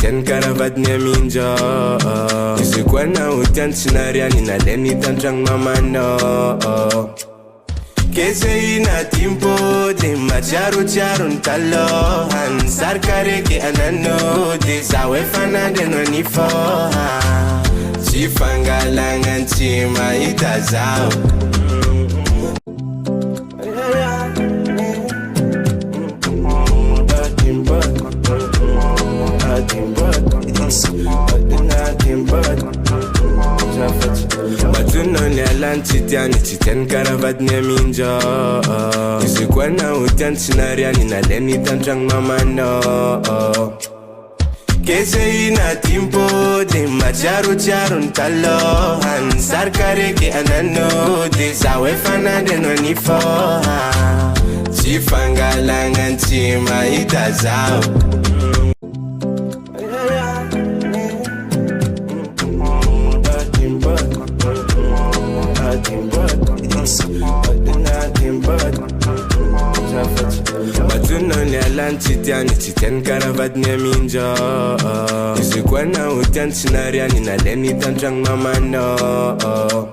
tiany karavadiny aminja izy koa nao tiany tsy nariany naleny tantragno mamanao keze inatim-pody matsiarotsiaro ny talohany sarika reky ananody zaho efa nandreno ny foha tsy fangalagnan tsy mahita zaho Matuno ni alan tsy tiany karavadiny aminja izy koa nao tiany tsy nariany naleny tantragno mamanao keze inatim-pody matsiarotsiaro ny talohany sarika reky ananody zaho efa nandreno ny foha tsy fangalagnan tsy mahita zaho Matuno ni alan tsy tiany karavadiny aminja izy koa nao tiany tsy nariany naleny tantragno mamanao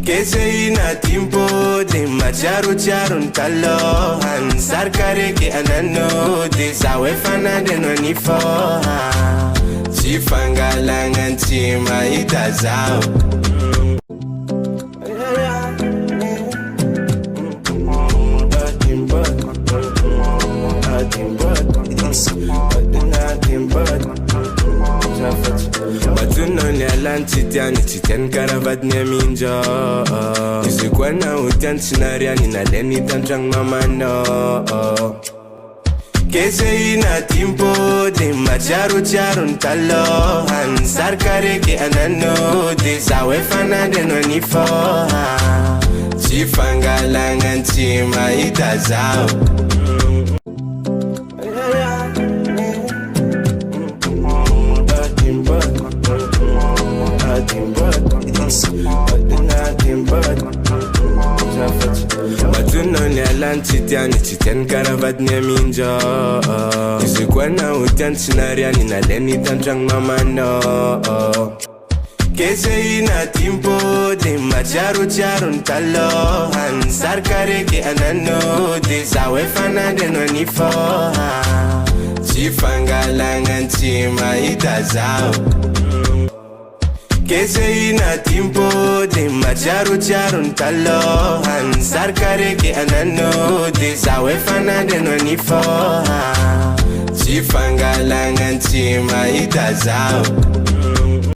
keze inatim-pody matsiarotsiaro ny talohany sarika reky ananody zaho efa nandreno ny foha tsy fangalagnan tsy mahita zaho Matuno ni alan tsy tiany karavadiny aminja izy koa nao tiany tsy nariany naleny tantragno mamanao keze inatim-pody matsiarotsiaro ny talohany sarika reky ananody zaho efa nandreno ny foha tsy fangalagnan tsy mahita zaho Matuno ni alan tsy tiany karavadiny aminja izy koa nao tiany tsy nariany naleny tantragno mamanao keze inatim-pody matsiarotsiaro ny talohany sarika reky ananody zaho efa nandreno ny foha tsy fangalagnan tsy mahita zaho keze inatim-pody matsiarotsiaro ny talohany sarika reky ananody zaho efa nandreno ny foha tsy fangalagnan tsy mahita zaho